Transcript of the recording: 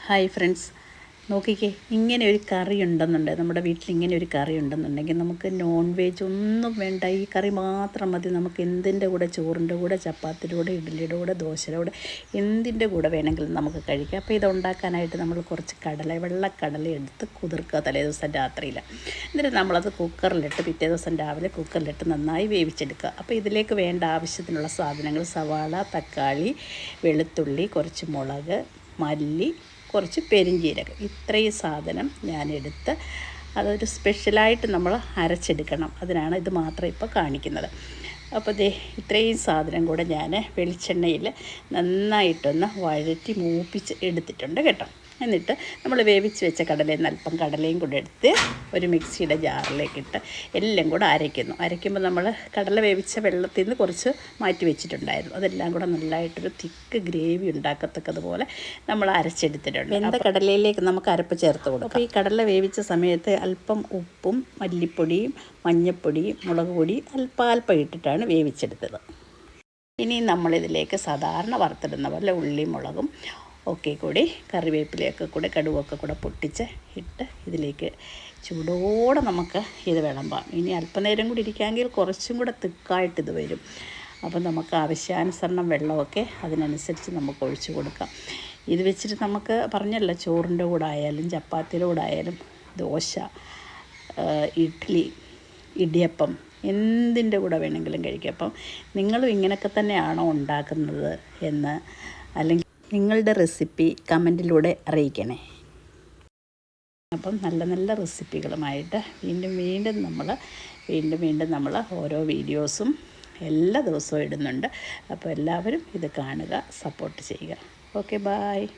Hi friends, നോക്കിക്കേ, ഇങ്ങനെ ഒരു കറി ഉണ്ടെന്നുണ്ടെങ്കിൽ നമ്മുടെ വീട്ടിൽ ഇങ്ങനെ ഒരു കറി ഉണ്ടെന്നുണ്ടെങ്കിൽ നമുക്ക് നോൺ വെജ് ഒന്നും വേണ്ട. ഈ കറി മാത്രം മതി. നമുക്ക് എന്തിൻ്റെ കൂടെ, ചോറിൻ്റെ കൂടെ, ചപ്പാത്തിയുടെ കൂടെ, ഇഡ്ഡലിയുടെ കൂടെ, ദോശയുടെ കൂടെ, എന്തിൻ്റെ കൂടെ വേണമെങ്കിലും നമുക്ക് കഴിക്കാം. അപ്പോൾ ഇതുണ്ടാക്കാനായിട്ട് നമ്മൾ കുറച്ച് വെള്ളക്കടല എടുത്ത് കുതിർക്കുക തലേദിവസം രാത്രിയിൽ. എന്നിട്ട് നമ്മളത് കുക്കറിലിട്ട് പിറ്റേ ദിവസം രാവിലെ കുക്കറിലിട്ട് നന്നായി വേവിച്ചെടുക്കുക. അപ്പോൾ ഇതിലേക്ക് വേണ്ട ആവശ്യത്തിനുള്ള സാധനങ്ങൾ: സവാള, തക്കാളി, വെളുത്തുള്ളി, കുറച്ച് മുളക്, മല്ലി, കുറച്ച് പെരിഞ്ജീരകം. ഇത്രയും സാധനം ഞാനെടുത്ത് അതൊരു സ്പെഷ്യലായിട്ട് നമ്മൾ അരച്ചെടുക്കണം. അതിനാണ് ഇത് മാത്രം ഇപ്പോൾ കാണിക്കുന്നത്. അപ്പോൾ ഇത്രയും സാധനം കൂടെ ഞാൻ വെളിച്ചെണ്ണയിൽ നന്നായിട്ടൊന്ന് വഴറ്റി മൂപ്പിച്ച് എടുത്തിട്ടുണ്ട് കേട്ടോ. എന്നിട്ട് നമ്മൾ വേവിച്ച് വെച്ച കടലയിൽ നിന്ന് അല്പം കടലയും കൂടെ എടുത്ത് ഒരു മിക്സിയുടെ ജാറിലേക്കിട്ട് എല്ലാം കൂടെ അരയ്ക്കുമ്പോൾ നമ്മൾ കടല വേവിച്ച വെള്ളത്തിൽ നിന്ന് കുറച്ച് മാറ്റി വെച്ചിട്ടുണ്ടായിരുന്നു. അതെല്ലാം കൂടെ നല്ലതായിട്ടൊരു തിക്ക് ഗ്രേവി ഉണ്ടാക്കത്തക്കതുപോലെ നമ്മൾ അരച്ചെടുത്തിട്ടുണ്ട്. വെന്ത കടലയിലേക്ക് നമുക്ക് അരപ്പ് ചേർത്ത് കൊടുക്കും. അപ്പോൾ ഈ കടല വേവിച്ച സമയത്ത് അല്പം ഉപ്പും മല്ലിപ്പൊടിയും മഞ്ഞൾപ്പൊടിയും മുളക് പൊടി അല്പം ഇട്ടിട്ടാണ് വേവിച്ചെടുത്തത്. ഇനി നമ്മളിതിലേക്ക് സാധാരണ വറുത്തിടുന്ന പോലെ ഉള്ളി, മുളകും ഒക്കെ കൂടി, കറിവേപ്പിലയൊക്കെ കൂടെ, കടുവൊക്കെ കൂടെ പൊട്ടിച്ച് ഇട്ട് ഇതിലേക്ക് ചൂടോടെ നമുക്ക് ഇത് വിളമ്പാം. ഇനി അല്പനേരം കൂടി ഇരിക്കാമെങ്കിൽ കുറച്ചും കൂടെ തിക്കായിട്ട് ഇത് വരും. അപ്പം നമുക്ക് ആവശ്യാനുസരണം വെള്ളമൊക്കെ അതിനനുസരിച്ച് നമുക്ക് ഒഴിച്ചു കൊടുക്കാം. ഇത് വെച്ചിട്ട് നമുക്ക് പറഞ്ഞല്ലോ, ചോറിൻ്റെ കൂടെ ആയാലും ചപ്പാത്തിയുടെ കൂടെ ആയാലും ദോശ, ഇഡ്ഡലി, ഇടിയപ്പം, എന്തിൻ്റെ കൂടെ വേണമെങ്കിലും കഴിക്കാം. അപ്പം നിങ്ങളും ഇങ്ങനെയൊക്കെ തന്നെയാണോ ഉണ്ടാക്കുന്നത് എന്ന്, അല്ലെങ്കിൽ നിങ്ങളുടെ റെസിപ്പി കമൻറ്റിലൂടെ അറിയിക്കണേ. അപ്പം നല്ല നല്ല റെസിപ്പികളുമായിട്ട് വീണ്ടും നമ്മൾ ഓരോ വീഡിയോസും എല്ലാ ദിവസവും ഇടുന്നുണ്ട്. അപ്പോൾ എല്ലാവരും ഇത് കാണുക, സപ്പോർട്ട് ചെയ്യുക. Okay, bye.